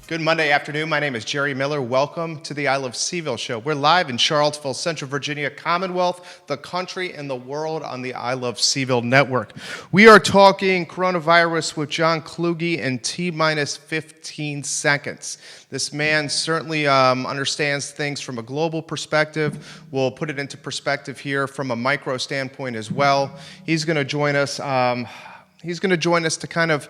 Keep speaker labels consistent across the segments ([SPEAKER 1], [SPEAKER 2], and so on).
[SPEAKER 1] Good Monday afternoon. My name is Jerry Miller. Welcome to the I Love CVille show. We're live in Charlottesville, Central Virginia, Commonwealth, the country, and the world on the I Love CVille network. We are talking coronavirus with John Kluge in T-minus 15 seconds. This man certainly understands things from a global perspective. We'll put it into perspective here from a micro standpoint as well. He's going to join us. He's going to join us to kind of,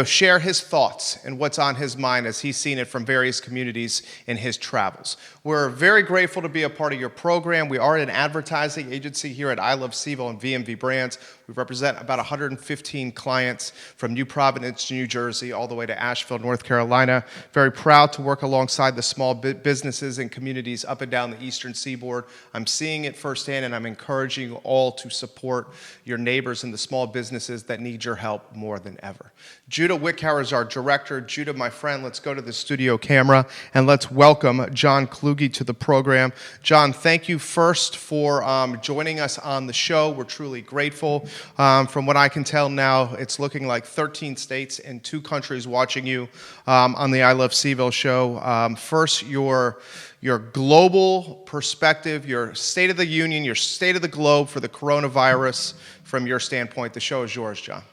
[SPEAKER 1] share his thoughts and what's on his mind as he's seen it from various communities in his travels. We're very grateful to be a part of your program. We are an advertising agency here at I Love CVille and VMV Brands. We represent about 115 clients from New Providence, New Jersey, all the way to Asheville, North Carolina. Very proud to work alongside the small businesses and communities up and down the Eastern Seaboard. I'm seeing it firsthand, and I'm encouraging you all to support your neighbors and the small businesses that need your help more than ever. Judah Wickhauer is our director. Judah, my friend, let's go to the studio camera and let's welcome John Kluge to the program. John, thank you first for joining us on the show. We're truly grateful. From what I can tell now, it's looking like 13 states and 2 countries watching you on the I Love CVille show. First, your global perspective, your state of the union, your state of the globe for the coronavirus from your standpoint. The show is yours, John.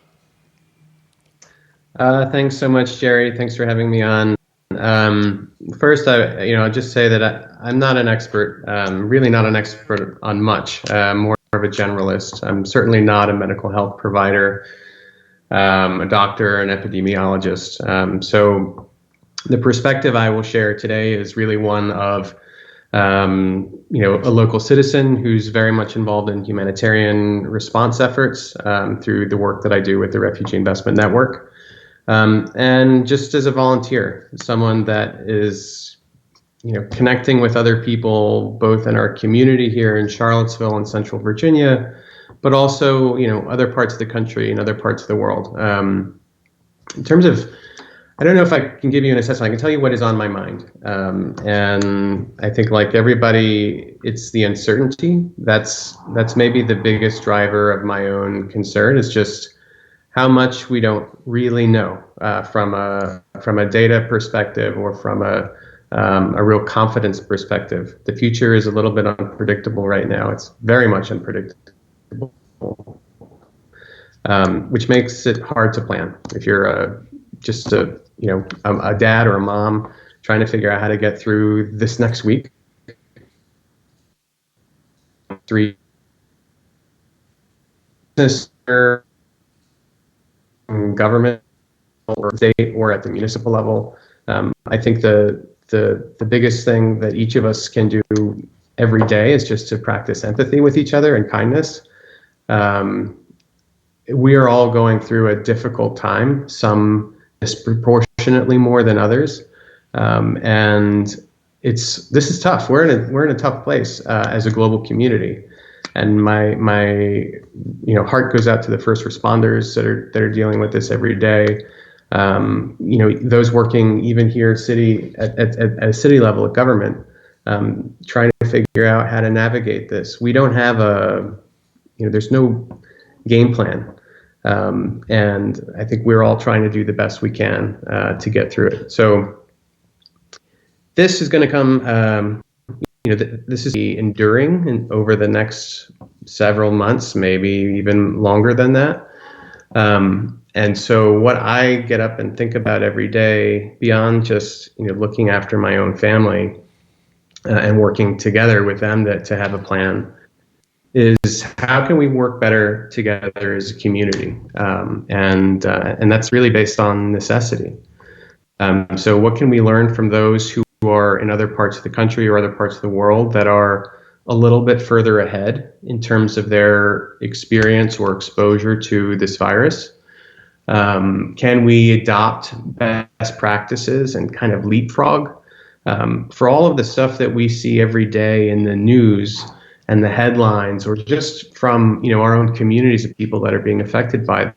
[SPEAKER 2] Thanks so much, Jerry. Thanks for having me on. First, I'll just say that I'm not an expert, really not an expert on much, more of a generalist. I'm certainly not a medical health provider, a doctor, an epidemiologist. So the perspective I will share today is really one of, a local citizen who's very much involved in humanitarian response efforts through the work that I do with the Refugee Investment Network. And just as a volunteer, someone that is, connecting with other people, both in our community here in Charlottesville and Central Virginia, but also, other parts of the country and other parts of the world. In terms of, I don't know if I can give you an assessment. I can tell you what is on my mind. And I think, like everybody, it's the uncertainty. That's maybe the biggest driver of my own concern, is just how much we don't really know from a data perspective or from a real confidence perspective. The future is a little bit unpredictable right now. It's very much unpredictable, which makes it hard to plan. If you're just a dad or a mom trying to figure out how to get through this next week, 3 government or state or at the municipal level. I think the biggest thing that each of us can do every day is just to practice empathy with each other and kindness. We are all going through a difficult time, some disproportionately more than others, and this is tough. We're in a tough place as a global community. And my heart goes out to the first responders that are dealing with this every day. Those working even here at a city level at government, trying to figure out how to navigate this. We don't have there's no game plan. And I think we're all trying to do the best we can to get through it. So this is going to come, this is enduring and over the next several months, maybe even longer than that. And so what I get up and think about every day, beyond just looking after my own family and working together with them to have a plan, is how can we work better together as a community? And that's really based on necessity. So what can we learn from those who are in other parts of the country or other parts of the world that are a little bit further ahead in terms of their experience or exposure to this virus? Can we adopt best practices and kind of leapfrog? For all of the stuff that we see every day in the news and the headlines, or just from our own communities of people that are being affected by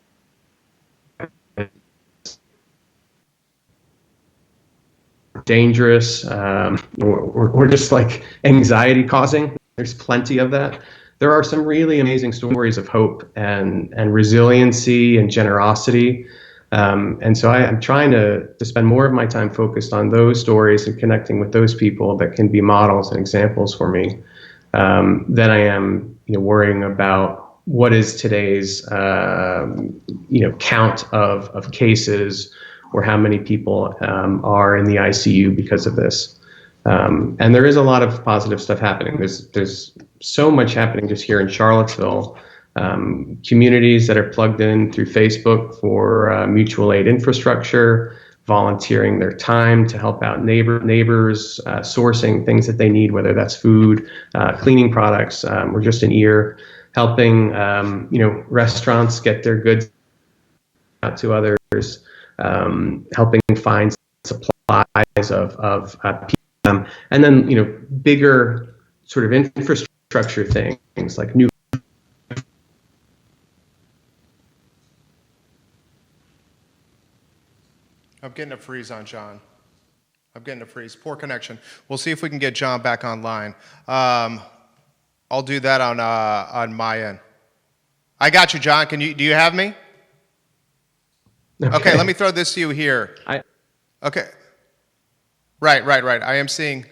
[SPEAKER 2] dangerous or just like anxiety causing. There's plenty of that. There are some really amazing stories of hope and resiliency and generosity And so I'm trying to spend more of my time focused on those stories and connecting with those people that can be models and examples for me, than I am, worrying about what is today's, count of cases, or how many people are in the ICU because of this. And there is a lot of positive stuff happening. There's so much happening just here in Charlottesville. Communities that are plugged in through Facebook for mutual aid infrastructure, volunteering their time to help out neighbors, sourcing things that they need, whether that's food, cleaning products, or just an ear, helping restaurants get their goods out to others, helping find supplies of and then bigger sort of infrastructure things like new.
[SPEAKER 1] I'm getting a freeze on John. I'm getting a freeze. Poor connection. We'll see if we can get John back online. I'll do that on my end. I got you, John. Do you have me? Okay, let me throw this to you here. Okay. Right. I am seeing.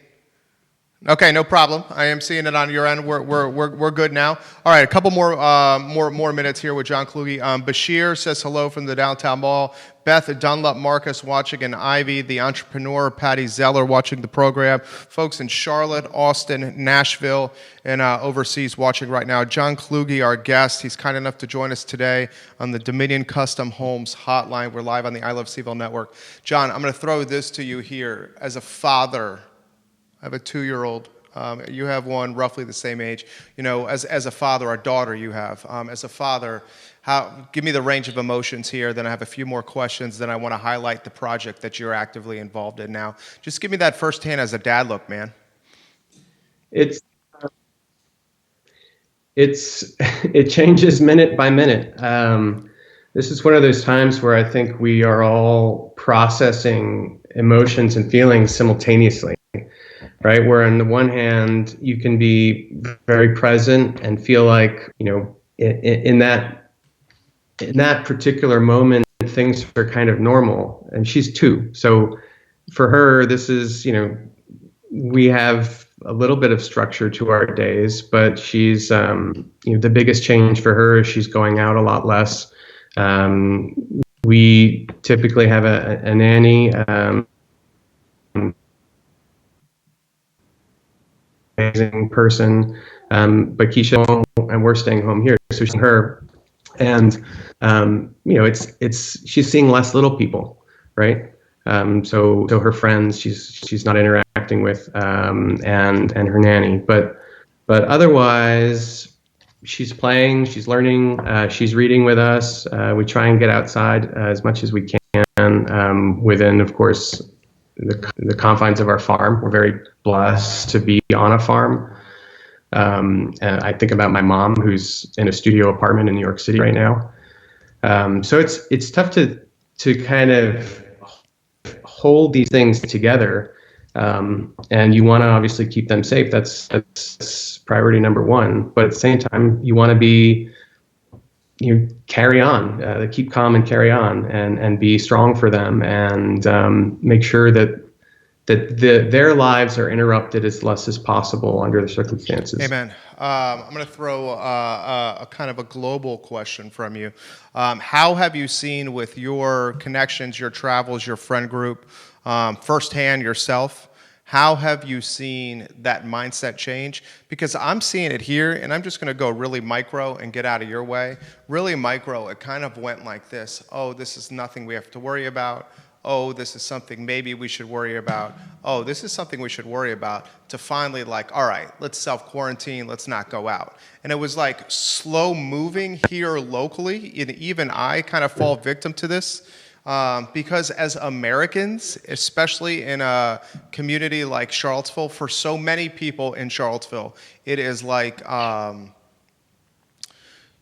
[SPEAKER 1] Okay, no problem. I am seeing it on your end. We're good now. All right, a couple more minutes here with John Kluge. Bashir says hello from the downtown mall. Beth Dunlop Marcus watching, and Ivy, the entrepreneur, Patty Zeller watching the program. Folks in Charlotte, Austin, Nashville, and overseas watching right now. John Kluge, our guest, he's kind enough to join us today on the Dominion Custom Homes Hotline. We're live on the I Love CVille Network. John, I'm going to throw this to you here. As a father, I have a 2-year-old. You have one roughly the same age. As a father, a daughter you have. As a father, give me the range of emotions here. Then I have a few more questions. Then I want to highlight the project that you're actively involved in now. Just give me that firsthand as a dad look, man.
[SPEAKER 2] It changes minute by minute. This is one of those times where I think we are all processing emotions and feelings simultaneously. Right, where on the one hand you can be very present and feel like in that particular moment things are kind of normal, and she's 2, so for her this is we have a little bit of structure to our days, but she's the biggest change for her is she's going out a lot less. We typically have a nanny. Amazing person, but Keisha, and we're staying home here, so she's her, and she's seeing less little people, right? So her friends she's not interacting with, and her nanny, but otherwise she's playing, she's learning, she's reading with us. We try and get outside as much as we can, within, of course, the confines of our farm. We're very blessed to be on a farm. And I think about my mom, who's in a studio apartment in New York City right now. So it's tough to kind of hold these things together. And you want to obviously keep them safe. That's priority number one. But at the same time, you want to be, carry on, keep calm and carry on, and be strong for them, and make sure that their lives are interrupted as less as possible under the circumstances.
[SPEAKER 1] Amen. I'm going to throw a kind of a global question from you. How have you seen with your connections, your travels, your friend group, firsthand yourself, how have you seen that mindset change? Because I'm seeing it here, and I'm just going to go really micro and get out of your way. Really micro, it kind of went like this. Oh, this is nothing we have to worry about. Oh, this is something maybe we should worry about. Oh, this is something we should worry about. To finally all right, let's self-quarantine, let's not go out. And it was like slow moving here locally, and even I kind of fall victim to this. Because as Americans, especially in a community like Charlottesville, for so many people in Charlottesville, it is like,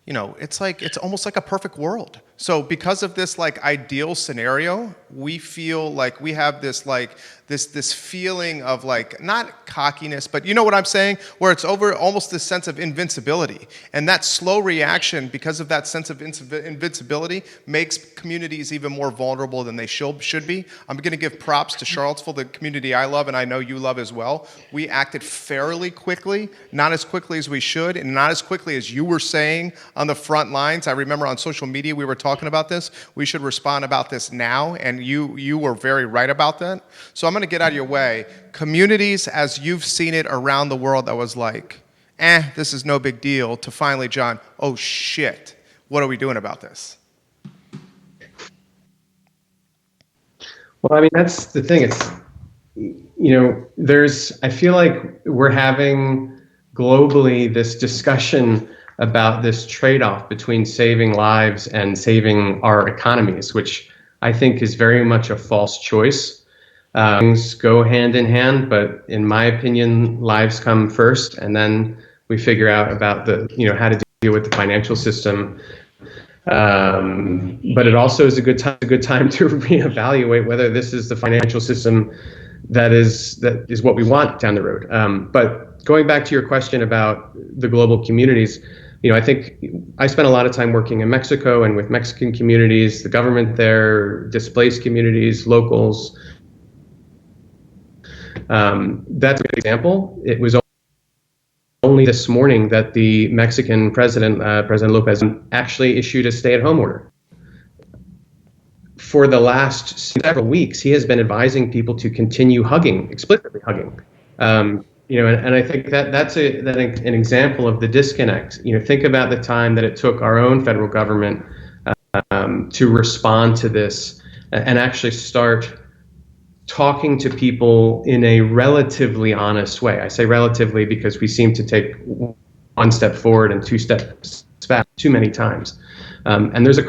[SPEAKER 1] it's almost like a perfect world. So because of this like ideal scenario, we feel like we have this like this feeling of like not cockiness, but you know what I'm saying, where it's over almost this sense of invincibility. And that slow reaction, because of that sense of invincibility, makes communities even more vulnerable than they should be. I'm going to give props to Charlottesville, the community I love and I know you love as well. We acted fairly quickly, not as quickly as we should, and not as quickly as you were saying on the front lines. I remember on social media we were talking about this. We should respond about this now, and you were very right about that. So I'm going to get out of your way. Communities, as you've seen it around the world, that was like, this is no big deal, to finally, John, oh shit, what are we doing about this?
[SPEAKER 2] Well, I mean, that's the thing. It's, I feel like we're having globally this discussion about this trade-off between saving lives and saving our economies, which I think is very much a false choice. Things go hand in hand, but in my opinion, lives come first, and then we figure out about how to deal with the financial system. But it also is a good time to reevaluate whether this is the financial system that is what we want down the road. But going back to your question about the global communities, I think I spent a lot of time working in Mexico and with Mexican communities, the government there, displaced communities, locals. That's a good example. It was only this morning that the Mexican president, President Lopez, actually issued a stay-at-home order. For the last several weeks, he has been advising people to continue hugging, explicitly hugging. And I think that's an example of the disconnect. Think about the time that it took our own federal government to respond to this and actually start talking to people in a relatively honest way. I say relatively because we seem to take one step forward and two steps back too many times. And there's a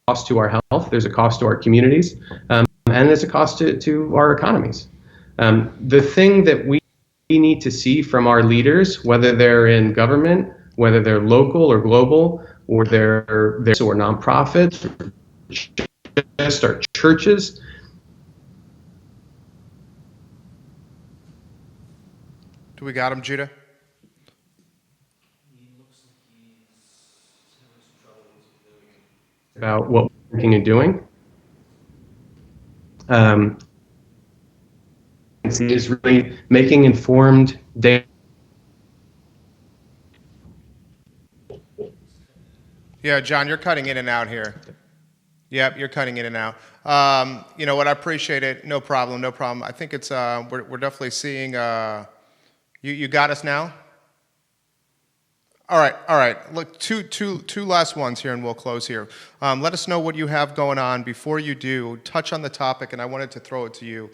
[SPEAKER 2] cost to our health, there's a cost to our communities, and there's a cost to our economies. The thing that we need to see from our leaders, whether they're in government, whether they're local or global, or they're or nonprofits, or just our churches,
[SPEAKER 1] Do we got him, Judah?
[SPEAKER 2] about what we're thinking and doing. Is really making informed data.
[SPEAKER 1] Yeah, John, you're cutting in and out here. Yep, you're cutting in and out. You know what? I appreciate it. No problem. I think it's we're definitely seeing. You got us now? All right. Look, two last ones here, and we'll close here. Let us know what you have going on. Before you do, touch on the topic, and I wanted to throw it to you.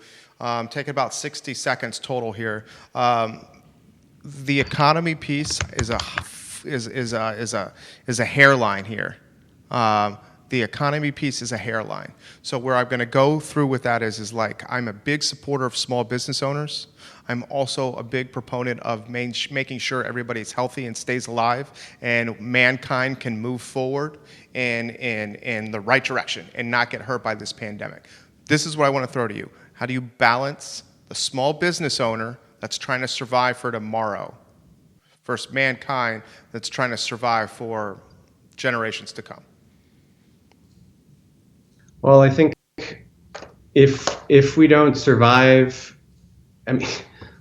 [SPEAKER 1] Take about 60 seconds total here. The economy piece is a hairline here. The economy piece is a hairline. So where I'm going to go through with that is like I'm a big supporter of small business owners. I'm also a big proponent of making sure everybody's healthy and stays alive and mankind can move forward in the right direction and not get hurt by this pandemic. This is what I want to throw to you. How do you balance the small business owner that's trying to survive for tomorrow versus mankind that's trying to survive for generations to come?
[SPEAKER 2] Well, I think if we don't survive, I mean,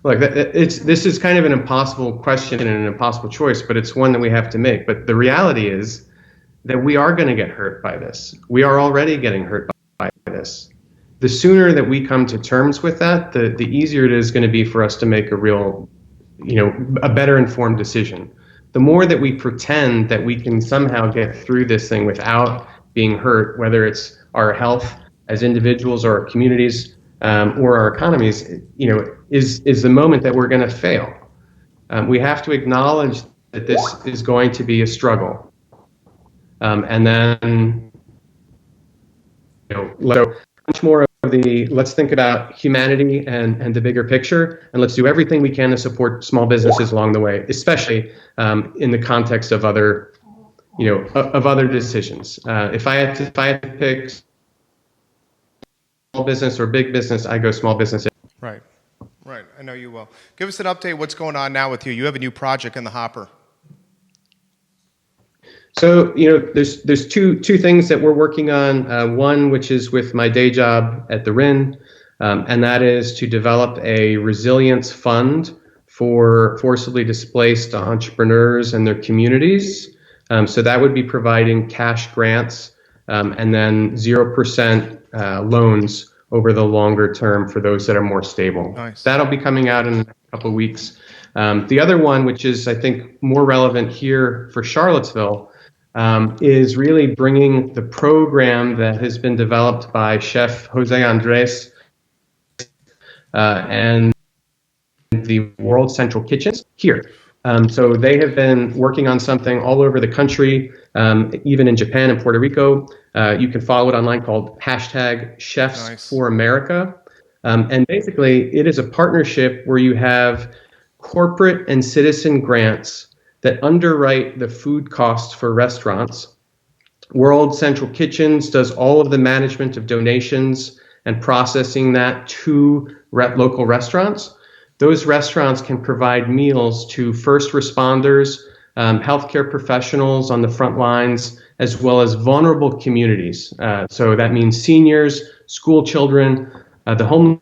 [SPEAKER 2] look, this is kind of an impossible question and an impossible choice, but it's one that we have to make. But the reality is that we are going to get hurt by this. We are already getting hurt by this. The sooner that we come to terms with that, the easier it is going to be for us to make a real, a better informed decision. The more that we pretend that we can somehow get through this thing without being hurt, whether it's our health as individuals or our communities or our economies, is the moment that we're going to fail. We have to acknowledge that this is going to be a struggle, and then much more of let's think about humanity and the bigger picture, and let's do everything we can to support small businesses along the way, especially in the context of other of other decisions. If I had to pick small business or big business, I go small business.
[SPEAKER 1] Right. Right. I know you will. Give us an update. What's going on now with you? You have a new project in the hopper.
[SPEAKER 2] So, there's two things that we're working on. One, which is with my day job at the RIN, and that is to develop a resilience fund for forcibly displaced entrepreneurs and their communities. So that would be providing cash grants and then 0% loans over the longer term for those that are more stable.
[SPEAKER 1] Nice.
[SPEAKER 2] That'll be coming out in a couple of weeks. The other one, which is I think more relevant here for Charlottesville, is really bringing the program that has been developed by Chef Jose Andres and the World Central Kitchens here. So they have been working on something all over the country, even in Japan and Puerto Rico. You can follow it online called #ChefsForAmerica. And basically, it is a partnership where you have corporate and citizen grants that underwrite the food costs for restaurants. World Central Kitchens does all of the management of donations and processing that to local restaurants. Those restaurants can provide meals to first responders, healthcare professionals on the front lines, as well as vulnerable communities. So that means seniors, school children, the homeless,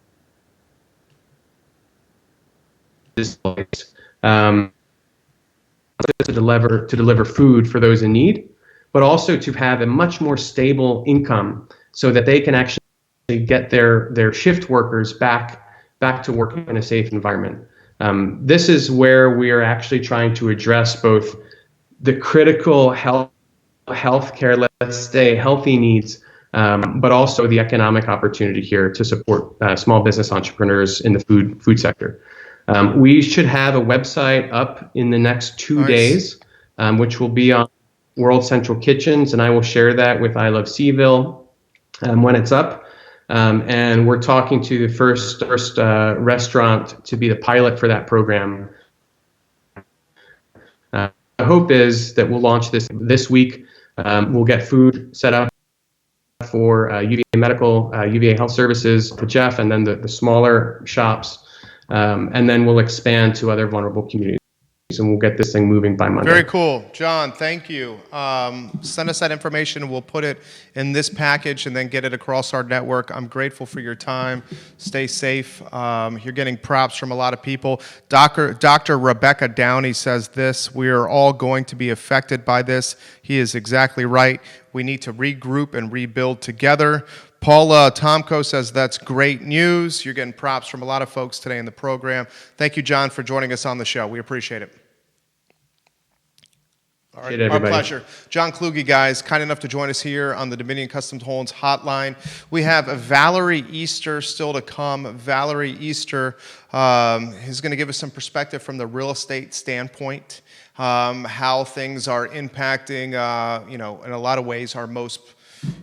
[SPEAKER 2] to deliver food for those in need, but also to have a much more stable income so that they can actually get their shift workers back to work in a safe environment. This is where we are actually trying to address both the critical healthcare, let's say, healthy needs, but also the economic opportunity here to support small business entrepreneurs in the food sector. We should have a website up in the next 2 days, which will be on World Central Kitchens, and I will share that with I Love Cville when it's up. And we're talking to the first restaurant to be the pilot for that program. The hope is that we'll launch this week. We'll get food set up for UVA Medical, UVA Health Services, for Jeff, and then the smaller shops. And then we'll expand to other vulnerable communities, and we'll get this thing moving by Monday.
[SPEAKER 1] Very cool. John, thank you. Send us that information, and we'll put it in this package and then get it across our network. I'm grateful for your time. Stay safe. You're getting props from a lot of people. Dr. Rebecca Downey says this: we are all going to be affected by this. He is exactly right. We need to regroup and rebuild together. Paula Tomko says that's great news. You're getting props from a lot of folks today in the program. Thank you, John, for joining us on the show. We appreciate it. All right, our pleasure. John Kluge, guys, kind enough to join us here on the Dominion Custom Homes hotline. We have Valerie Easter still to come. Valerie Easter is going to give us some perspective from the real estate standpoint, how things are impacting, in a lot of ways, our most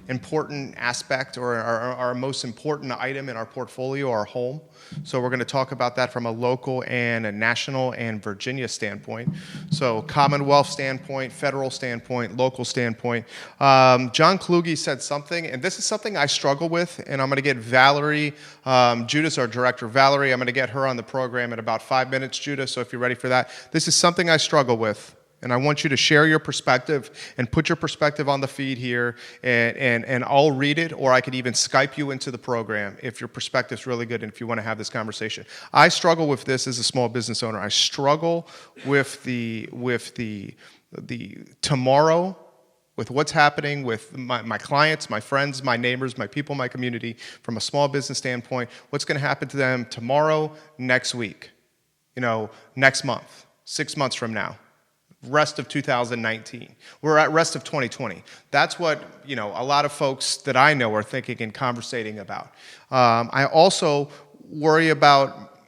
[SPEAKER 1] important aspect or our most important item in our portfolio, our home. So we're going to talk about that from a local and a national and Virginia standpoint. So Commonwealth standpoint, federal standpoint, local standpoint. John Kluge said something, and this is something I struggle with, and I'm going to get Valerie, Judah's our director. Valerie, I'm going to get her on the program in about 5 minutes, Judah, so if you're ready for that. This is something I struggle with. And I want you to share your perspective and put your perspective on the feed here, and I'll read it, or I could even Skype you into the program if your perspective's really good and if you want to have this conversation. I struggle with this as a small business owner. I struggle with the tomorrow, with what's happening with my clients, my friends, my neighbors, my people, my community, from a small business standpoint. What's going to happen to them tomorrow, next week, next month, 6 months from now. Rest of 2019. We're at rest of 2020. That's what, a lot of folks that I know are thinking and conversating about. I also worry about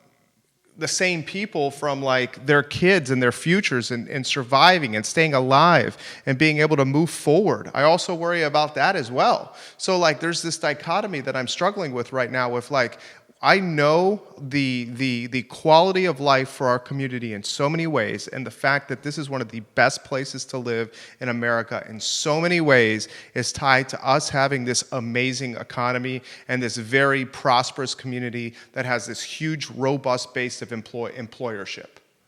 [SPEAKER 1] the same people from their kids and their futures and surviving and staying alive and being able to move forward. I also worry about that as well. So there's this dichotomy that I'm struggling with right now with I know the quality of life for our community in so many ways, and the fact that this is one of the best places to live in America in so many ways is tied to us having this amazing economy and this very prosperous community that has this huge, robust base of employership.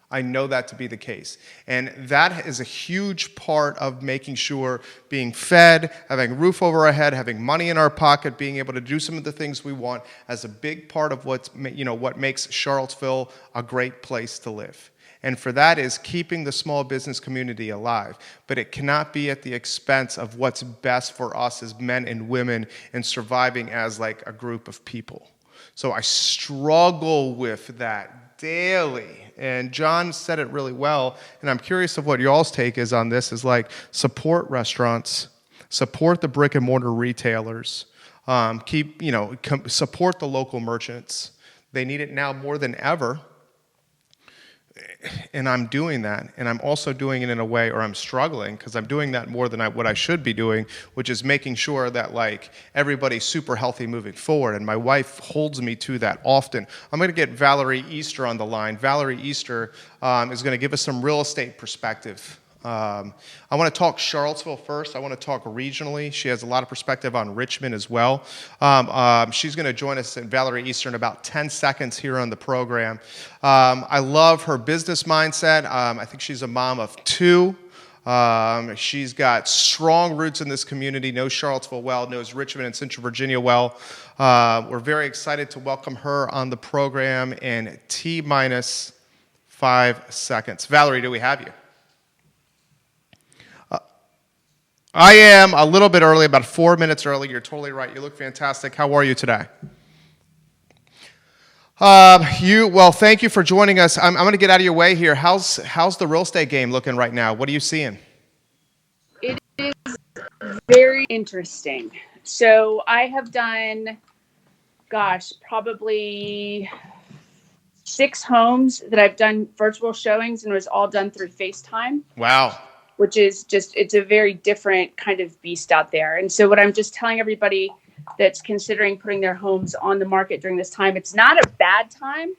[SPEAKER 1] I know that to be the case. And that is a huge part of making sure being fed, having a roof over our head, having money in our pocket, being able to do some of the things we want as a big part of what makes Charlottesville a great place to live. And for that is keeping the small business community alive. But it cannot be at the expense of what's best for us as men and women in surviving as like a group of people. So I struggle with that daily. And John said it really well, and I'm curious of what y'all's take is on this, is like support restaurants, support the brick and mortar retailers, support the local merchants. They need it now more than ever. And I'm doing that, and I'm also doing it in a way, or I'm struggling, because I'm doing that more than what I should be doing, which is making sure that like everybody's super healthy moving forward, and my wife holds me to that often. I'm going to get Valerie Easter on the line. Valerie Easter is going to give us some real estate perspective. I want to talk Charlottesville first. I want to talk regionally. She has a lot of perspective on Richmond as well. She's going to join us, Valerie Easter, in about 10 seconds here on the program. I love her business mindset. I think she's a mom of two. She's got strong roots in this community, knows Charlottesville well, knows Richmond and Central Virginia well. We're very excited to welcome her on the program in T-minus 5 seconds. Valerie, do we have you? I am a little bit early, about 4 minutes early. You're totally right. You look fantastic. How are you today? Well, thank you for joining us. I'm going to get out of your way here. How's the real estate game looking right now? What are you seeing?
[SPEAKER 3] It is very interesting. So I have done, probably 6 homes that I've done virtual showings, and it was all done through FaceTime.
[SPEAKER 1] Wow.
[SPEAKER 3] Which is it's a very different kind of beast out there. And so what I'm just telling everybody that's considering putting their homes on the market during this time, it's not a bad time,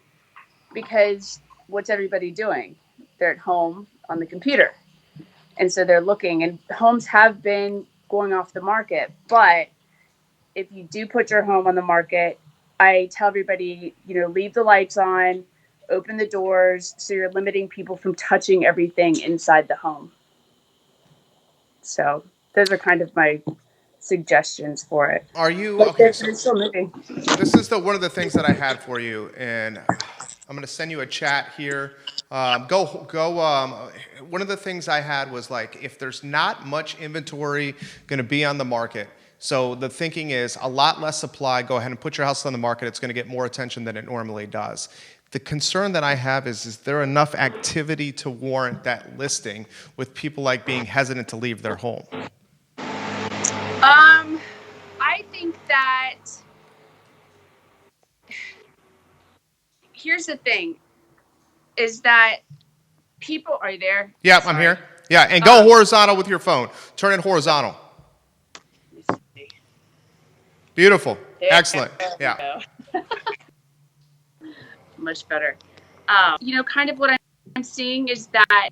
[SPEAKER 3] because what's everybody doing? They're at home on the computer. And so they're looking, and homes have been going off the market. But if you do put your home on the market, I tell everybody, leave the lights on, open the doors, so you're limiting people from touching everything inside the home. So those are kind of my suggestions for it.
[SPEAKER 1] Are you
[SPEAKER 3] but
[SPEAKER 1] okay?
[SPEAKER 3] They're still moving.
[SPEAKER 1] This is one of the things that I had for you, and I'm going to send you a chat here. One of the things I had was like, if there's not much inventory going to be on the market, so the thinking is a lot less supply, go ahead and put your house on the market. It's going to get more attention than it normally does. The concern that I have is there enough activity to warrant that listing with people like being hesitant to leave their home?
[SPEAKER 3] I think that here's the thing, is that people, are you there?
[SPEAKER 1] Yeah, I'm here. Yeah, and go horizontal with your phone. Turn it horizontal.
[SPEAKER 3] Let me see.
[SPEAKER 1] Beautiful. Excellent. Yeah.
[SPEAKER 3] Much better. Kind of what I'm seeing is that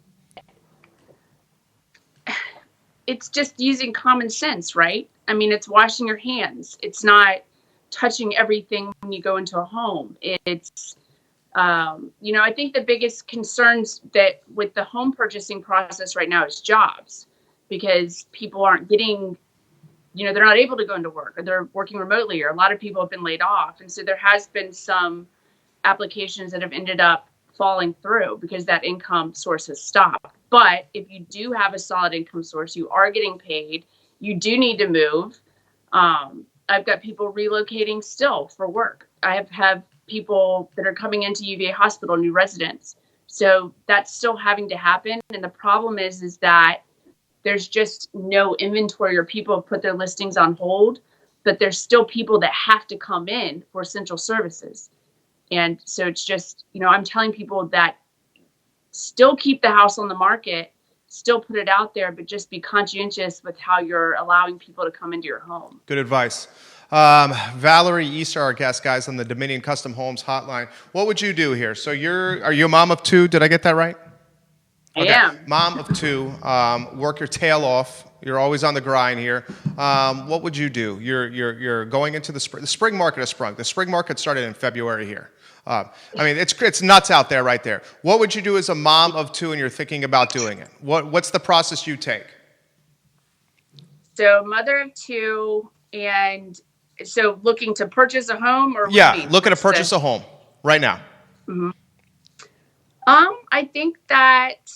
[SPEAKER 3] it's just using common sense, right? I mean, it's washing your hands. It's not touching everything when you go into a home. It's, I think the biggest concerns that with the home purchasing process right now is jobs, because people aren't getting, they're not able to go into work, or they're working remotely, or a lot of people have been laid off. And so there has been some applications that have ended up falling through because that income source has stopped. But if you do have a solid income source, you are getting paid, you do need to move. I've got people relocating still for work. I have people that are coming into UVA Hospital, new residents. So that's still having to happen. And the problem is that there's just no inventory, or people have put their listings on hold, but there's still people that have to come in for essential services. And so it's just, I'm telling people that still keep the house on the market, still put it out there, but just be conscientious with how you're allowing people to come into your home.
[SPEAKER 1] Good advice. Valerie Easter, our guest, guys, on the Dominion Custom Homes hotline. What would you do here? So are you a mom of two? Did I get that right?
[SPEAKER 3] I am.
[SPEAKER 1] Mom of two, work your tail off. You're always on the grind here. What would you do? You're going into the spring. The spring market has sprung. The spring market started in February here. I mean, it's nuts out there right there. What would you do as a mom of two and you're thinking about doing it? What's the process you take?
[SPEAKER 3] So mother of two, and so looking to purchase a home, or
[SPEAKER 1] Yeah, looking to purchase a home right now.
[SPEAKER 3] I think that,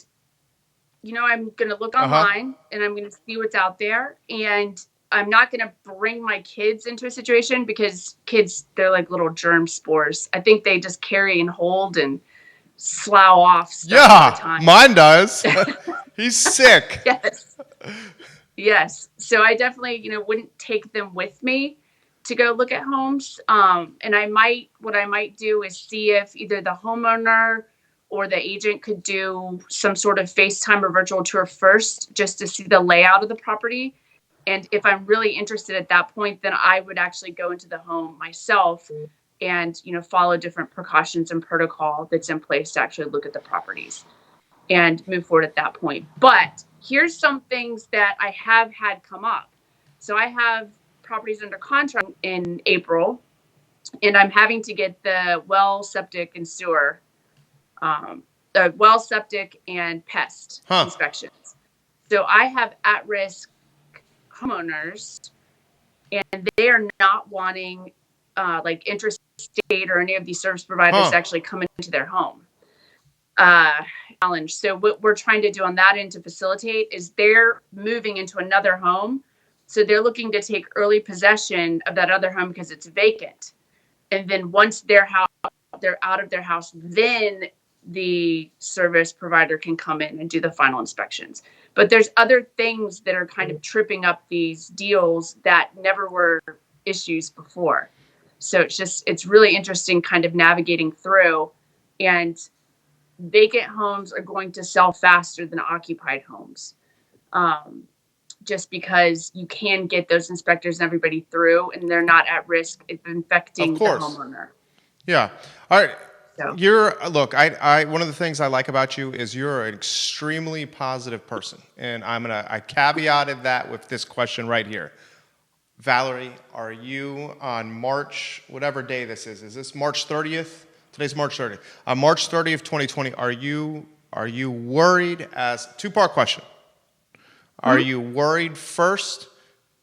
[SPEAKER 3] I'm going to look online and I'm going to see what's out there, and I'm not going to bring my kids into a situation because kids, they're like little germ spores. I think they just carry and hold and slough off stuff all the time.
[SPEAKER 1] Mine does. He's sick.
[SPEAKER 3] Yes. So I definitely, wouldn't take them with me to go look at homes. And what I might do is see if either the homeowner or the agent could do some sort of FaceTime or virtual tour first, just to see the layout of the property. And if I'm really interested at that point, then I would actually go into the home myself and, follow different precautions and protocol that's in place to actually look at the properties and move forward at that point. But here's some things that I have had come up. So I have properties under contract in April, and I'm having to get the well, septic, and sewer, the well, septic, and pest inspections. So I have at-risk homeowners, and they are not wanting like Interstate or any of these service providers to actually come into their home. Challenge. So what we're trying to do on that end to facilitate is they're moving into another home. So they're looking to take early possession of that other home because it's vacant. And then once they're out of their house, then the service provider can come in and do the final inspections. But there's other things that are kind of tripping up these deals that never were issues before. So it's really interesting kind of navigating through, and vacant homes are going to sell faster than occupied homes. Just because you can get those inspectors and everybody through, and they're not at risk of infecting the homeowner.
[SPEAKER 1] Yeah. All right.
[SPEAKER 3] So.
[SPEAKER 1] I one of the things I like about you is you're an extremely positive person. And I caveated that with this question right here. Valerie, are you on March, whatever day this is this March 30th? Today's March 30th. On March 30th, 2020, are you worried two-part question. Are you worried first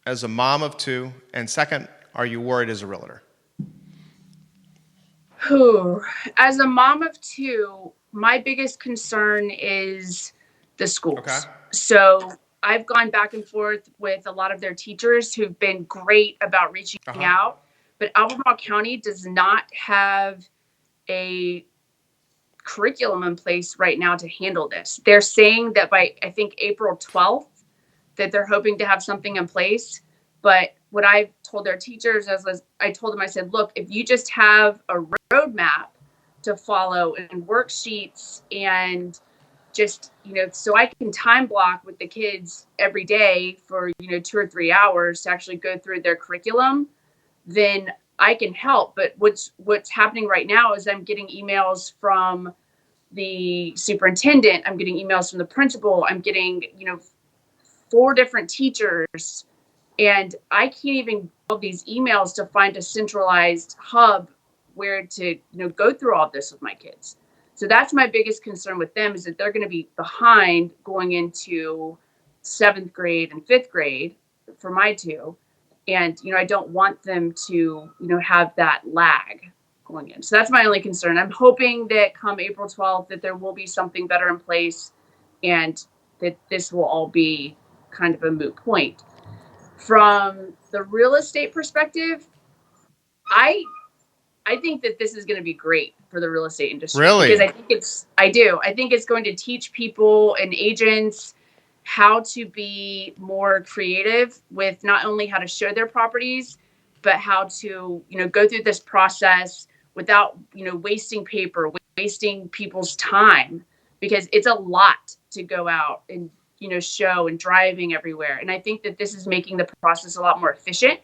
[SPEAKER 1] as a mom of two, and second, are you worried as a realtor?
[SPEAKER 3] As a mom of two, my biggest concern is the schools. Okay. So I've gone back and forth with a lot of their teachers who've been great about reaching out, but Albemarle County does not have a curriculum in place right now to handle this. They're saying that by, I think, April 12th, that they're hoping to have something in place. But what I've told their teachers I told them, I said, look, if you just have a roadmap to follow and worksheets and just, so I can time block with the kids every day for, 2 or 3 hours to actually go through their curriculum, then I can help. But what's happening right now is I'm getting emails from the superintendent. I'm getting emails from the principal. I'm getting, 4 different teachers, and I can't even go these emails to find a centralized hub where to, go through all this with my kids. So that's my biggest concern with them, is that they're going to be behind going into 7th grade and 5th grade for my two. And, I don't want them to, have that lag going in. So that's my only concern. I'm hoping that come April 12th, that there will be something better in place, and that this will all be kind of a moot point. From the real estate perspective, I think that this is going to be great for the real estate industry.
[SPEAKER 1] Really?
[SPEAKER 3] Because I think it's going to teach people and agents how to be more creative with not only how to show their properties, but how to, go through this process without, wasting paper, wasting people's time, because it's a lot to go out and, show and driving everywhere. And I think that this is making the process a lot more efficient.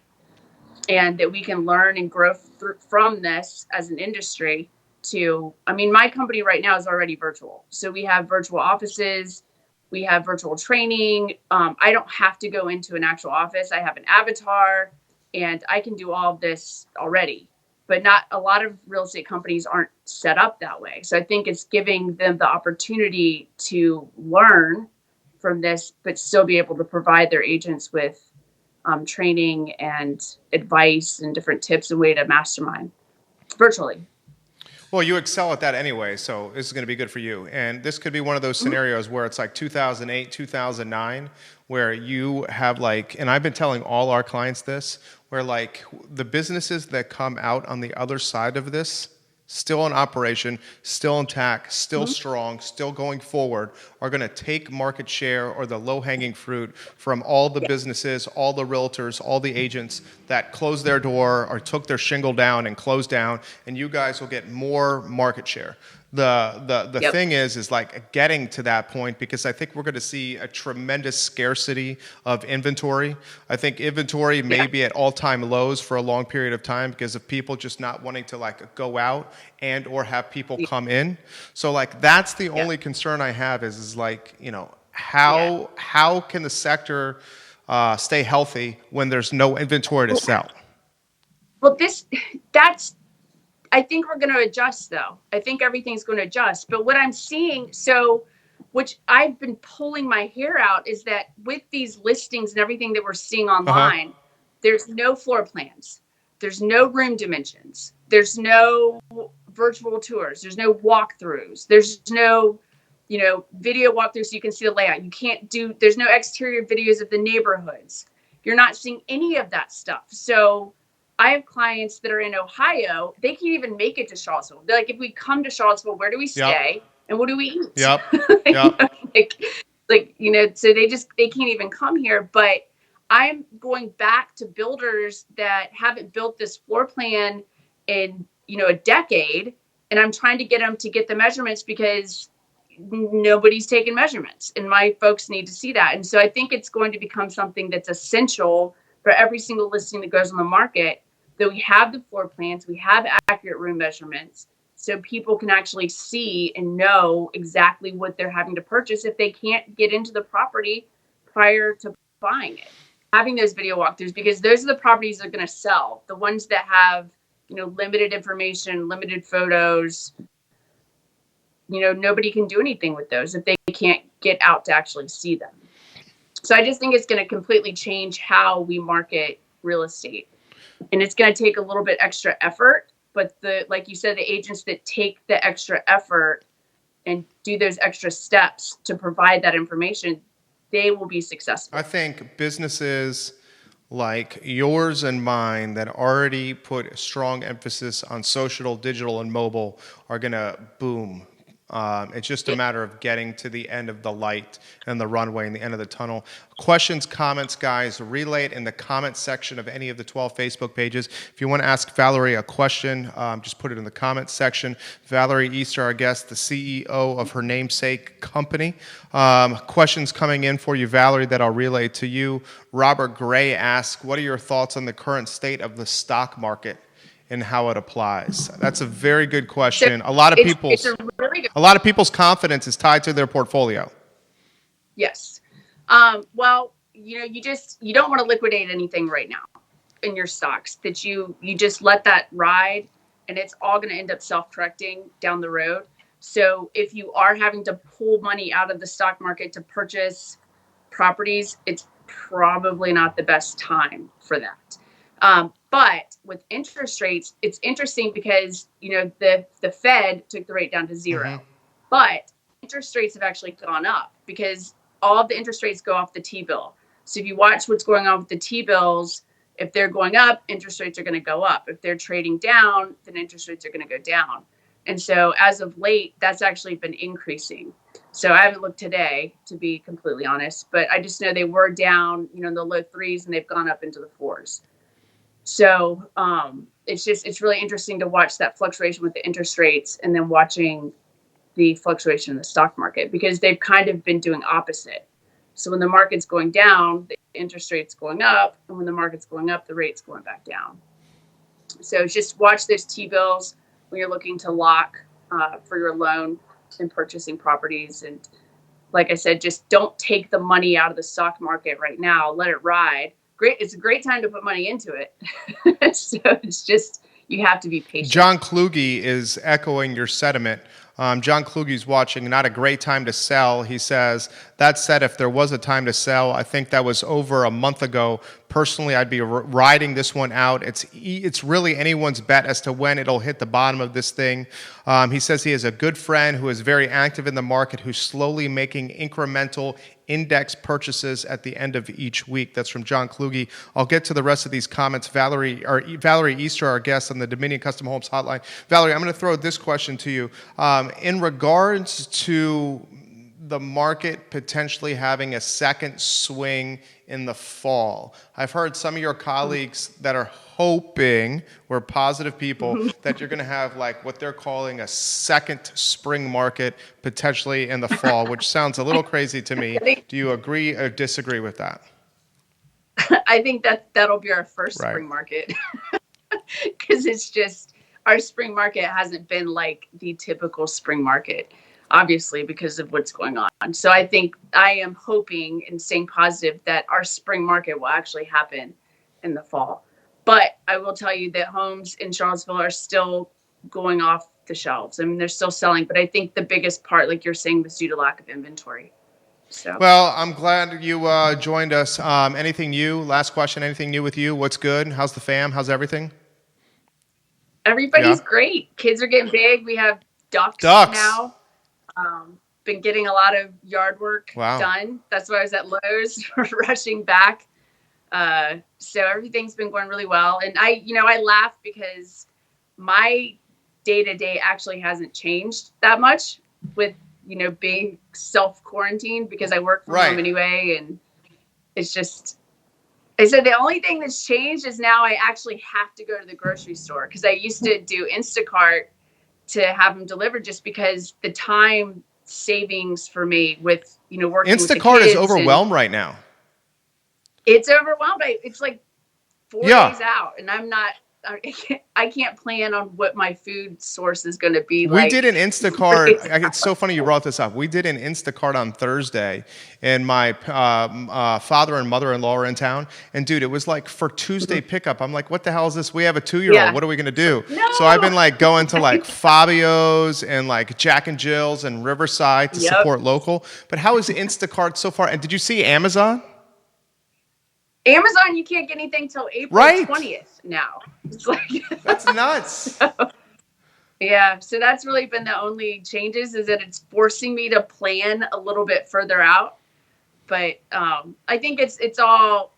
[SPEAKER 3] and that we can learn and grow from this as an industry. My company right now is already virtual. So we have virtual offices, we have virtual training. I don't have to go into an actual office. I have an avatar and I can do all of this already. But not a lot of real estate companies aren't set up that way. So I think it's giving them the opportunity to learn from this, but still be able to provide their agents with training and advice and different tips and way to mastermind virtually.
[SPEAKER 1] Well, you excel at that anyway, so this is going to be good for you. And this could be one of those scenarios where it's like 2008, 2009, where you have like, and I've been telling all our clients this, where like the businesses that come out on the other side of this, still in operation, still intact, still strong, still going forward, are going to take market share or the low-hanging fruit from all the businesses, all the realtors, all the agents that closed their door or took their shingle down and closed down, and you guys will get more market share. The thing is like getting to that point, because I think we're going to see a tremendous scarcity of inventory. I think inventory may be at all-time lows for a long period of time because of people just not wanting to like go out and or have people come in. So like that's the only concern I have is like, you know, how can the sector stay healthy when there's no inventory to sell?
[SPEAKER 3] Well, I think we're going to adjust, though. I think everything's going to adjust. But what I'm seeing, which I've been pulling my hair out, is that with these listings and everything that we're seeing online, there's no floor plans. There's no room dimensions. There's no virtual tours. There's no walkthroughs. There's no, video walkthroughs so you can see the layout. There's no exterior videos of the neighborhoods. You're not seeing any of that stuff. So I have clients that are in Ohio. They can't even make it to Charlottesville. They're like, if we come to Charlottesville, where do we stay and what do we eat?
[SPEAKER 1] Yep.
[SPEAKER 3] So they can't even come here. But I'm going back to builders that haven't built this floor plan in, a decade. And I'm trying to get them to get the measurements because nobody's taking measurements and my folks need to see that. And so I think it's going to become something that's essential for every single listing that goes on the market, that we have the floor plans, we have accurate room measurements, so people can actually see and know exactly what they're having to purchase if they can't get into the property prior to buying it. Having those video walkthroughs, because those are the properties that are going to sell. The ones that have, limited information, limited photos, nobody can do anything with those if they can't get out to actually see them. So I just think it's going to completely change how we market real estate. And it's going to take a little bit extra effort. But like you said, the agents that take the extra effort and do those extra steps to provide that information, they will be successful.
[SPEAKER 1] I think businesses like yours and mine that already put a strong emphasis on social, digital, and mobile are going to boom. It's just a matter of getting to the end of the light and the runway and the end of the tunnel. Questions, comments, guys, relay it in the comment section of any of the 12 Facebook pages. If you want to ask Valerie a question, just put it in the comment section. Valerie Easter, our guest, the CEO of her namesake company. Questions coming in for you, Valerie, that I'll relay to you. Robert Gray asks, what are your thoughts on the current state of the stock market and how it applies? That's a very good question. A lot of people's confidence is tied to their portfolio.
[SPEAKER 3] Yes. Well, you don't want to liquidate anything right now in your stocks, that you just let that ride, and it's all going to end up self-correcting down the road. So if you are having to pull money out of the stock market to purchase properties, it's probably not the best time for that. But with interest rates, it's interesting because, the Fed took the rate down to 0, but interest rates have actually gone up because all of the interest rates go off the T-bill. So if you watch what's going on with the T-bills, if they're going up, interest rates are going to go up. If they're trading down, then interest rates are going to go down. And so as of late, that's actually been increasing. So I haven't looked today, to be completely honest, but I just know they were down, in the low 3s, and they've gone up into the 4s. So it's really interesting to watch that fluctuation with the interest rates and then watching the fluctuation in the stock market, because they've kind of been doing opposite. So when the market's going down, the interest rates going up, and when the market's going up, the rate's going back down. So just watch those T-bills when you're looking to lock for your loan and purchasing properties. And like I said, just don't take the money out of the stock market right now. Let it ride. Great. It's a great time to put money into it. So it's just, you have to be patient.
[SPEAKER 1] John Kluge is echoing your sentiment. John Kluge's watching, not a great time to sell. He says, that said, if there was a time to sell, I think that was over a month ago. Personally, I'd be riding this one out. It's really anyone's bet as to when it'll hit the bottom of this thing. He says he has a good friend who is very active in the market, who's slowly making incremental index purchases at the end of each week. That's from John Kluge. I'll get to the rest of these comments. Valerie Easter, our guest on the Dominion Custom Homes Hotline. Valerie, I'm going to throw this question to you. In regards to the market potentially having a second swing in the fall, I've heard some of your colleagues that are hoping, we're positive people, that you're going to have like what they're calling a second spring market potentially in the fall, which sounds a little crazy to me. Do you agree or disagree with that?
[SPEAKER 3] I think that'll be our first spring market, because it's just, our spring market hasn't been like the typical spring market, obviously, because of what's going on. So I am hoping and staying positive that our spring market will actually happen in the fall. But I will tell you that homes in Charlottesville are still going off the shelves. I mean, they're still selling, but I think the biggest part, like you're saying, was due to lack of inventory. So. Well,
[SPEAKER 1] I'm glad you joined us. Anything new? Last question. Anything new with you? What's good? How's the fam? How's everything?
[SPEAKER 3] Everybody's great. Kids are getting big. We have ducks. Now. Been getting a lot of yard work done. That's why I was at Lowe's rushing back. So everything's been going really well. And I laugh because my day-to-day actually hasn't changed that much with, being self-quarantined, because I work from home anyway. And it's just, I said the only thing that's changed is now I actually have to go to the grocery store, because I used to do Instacart to have them delivered, just because the time savings for me with, working with the
[SPEAKER 1] Instacart
[SPEAKER 3] kids
[SPEAKER 1] is overwhelmed right now.
[SPEAKER 3] It's overwhelmed. It's like 4 days out, and I can't plan on what my food source is going to be like.
[SPEAKER 1] We did an Instacart. It's so funny you brought this up. We did an Instacart on Thursday, and my father and mother-in-law are in town. And dude, it was like for Tuesday pickup. I'm like, what the hell is this? We have a 2-year-old.
[SPEAKER 3] Yeah.
[SPEAKER 1] What are we going to do?
[SPEAKER 3] No.
[SPEAKER 1] So I've been like going to like Fabio's and like Jack and Jill's and Riverside to support local. But how is Instacart so far? And did you see Amazon?
[SPEAKER 3] Amazon, you can't get anything till April 20th now. It's like
[SPEAKER 1] that's nuts.
[SPEAKER 3] So that's really been the only changes, is that it's forcing me to plan a little bit further out. But I think it's all,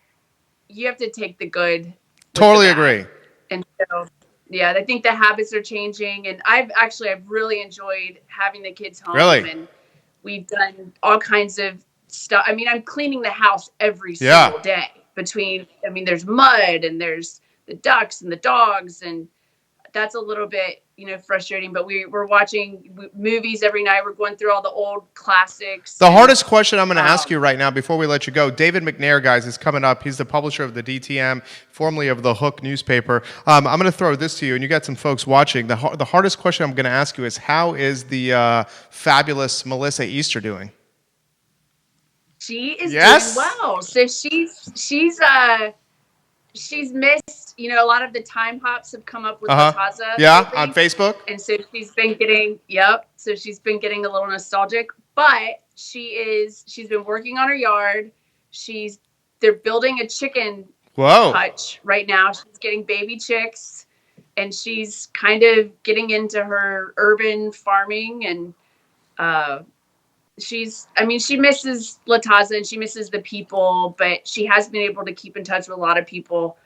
[SPEAKER 3] you have to take the good.
[SPEAKER 1] Totally agree.
[SPEAKER 3] And so, I think the habits are changing, and I've really enjoyed having the kids home.
[SPEAKER 1] Really?
[SPEAKER 3] And we've done all kinds of stuff. I mean, I'm cleaning the house every single day. There's mud, and there's the ducks and the dogs, and that's a little bit, frustrating, but we're watching movies every night. We're going through all the old classics.
[SPEAKER 1] The hardest question I'm going to ask you right now before we let you go, David McNair, guys, is coming up. He's the publisher of the DTM, formerly of the Hook newspaper. I'm going to throw this to you, and you got some folks watching. The hardest question I'm going to ask you is, how is the fabulous Melissa Easter doing?
[SPEAKER 3] She is doing well. So she's missed, a lot of the time hops have come up with Lataza.
[SPEAKER 1] Yeah, on Facebook.
[SPEAKER 3] And so she's been getting, a little nostalgic, but she's been working on her yard. They're building a chicken hutch right now. She's getting baby chicks, and she's kind of getting into her urban farming, and, she misses Lataza, and she misses the people, but she has been able to keep in touch with a lot of people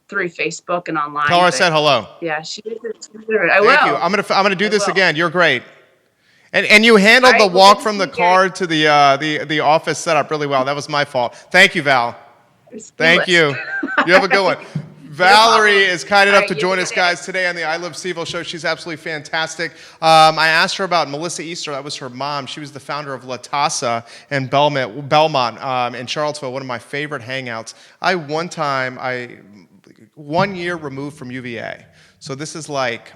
[SPEAKER 3] through Facebook and online.
[SPEAKER 1] Tell her I said hello.
[SPEAKER 3] Yeah, she is.
[SPEAKER 1] Thank you. I'm gonna do this again. You're great. And you handled the walk from the car to the office setup really well. That was my fault. Thank you, Val. Thank you. You have a good one. Valerie is kind enough
[SPEAKER 3] All right,
[SPEAKER 1] to
[SPEAKER 3] you
[SPEAKER 1] join
[SPEAKER 3] have a
[SPEAKER 1] us,
[SPEAKER 3] good day.
[SPEAKER 1] guys, today on the I Love Seville show. She's absolutely fantastic. I asked her about Melissa Easter. That was her mom. She was the founder of La Tasa in Belmont in Charlottesville, one of my favorite hangouts. One year removed from UVA. So this is like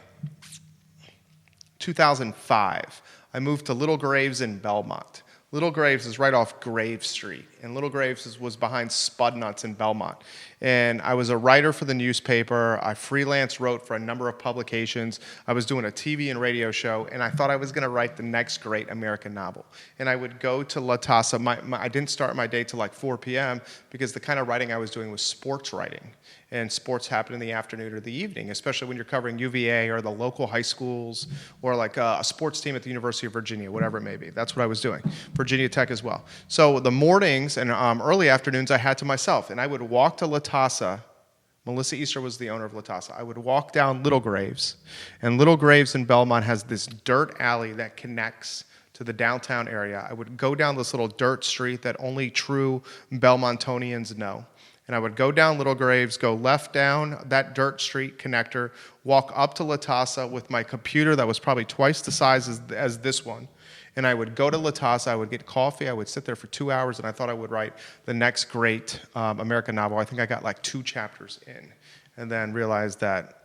[SPEAKER 1] 2005. I moved to Little Graves in Belmont. Little Graves is right off Grave Street, and Little Graves was behind Spud Nuts in Belmont. And I was a writer for the newspaper. I freelance wrote for a number of publications. I was doing a TV and radio show, and I thought I was going to write the next great American novel. And I would go to La Tasa. I didn't start my day till like 4 p.m. because the kind of writing I was doing was sports writing. And sports happen in the afternoon or the evening, especially when you're covering UVA or the local high schools or like a sports team at the University of Virginia, whatever it may be. That's what I was doing. Virginia Tech as well. So the mornings and early afternoons I had to myself, and I would walk to La Tasa. Melissa Easter was the owner of La Tasa. I would walk down Little Graves, and Little Graves in Belmont has this dirt alley that connects to the downtown area. I would go down this little dirt street that only true Belmontonians know. And I would go down Little Graves, go left down that dirt street connector, walk up to La Tasa with my computer that was probably twice the size as this one. And I would go to La Tasa, I would get coffee, I would sit there for 2 hours, and I thought I would write the next great American novel. I think I got like 2 chapters in, and then realized that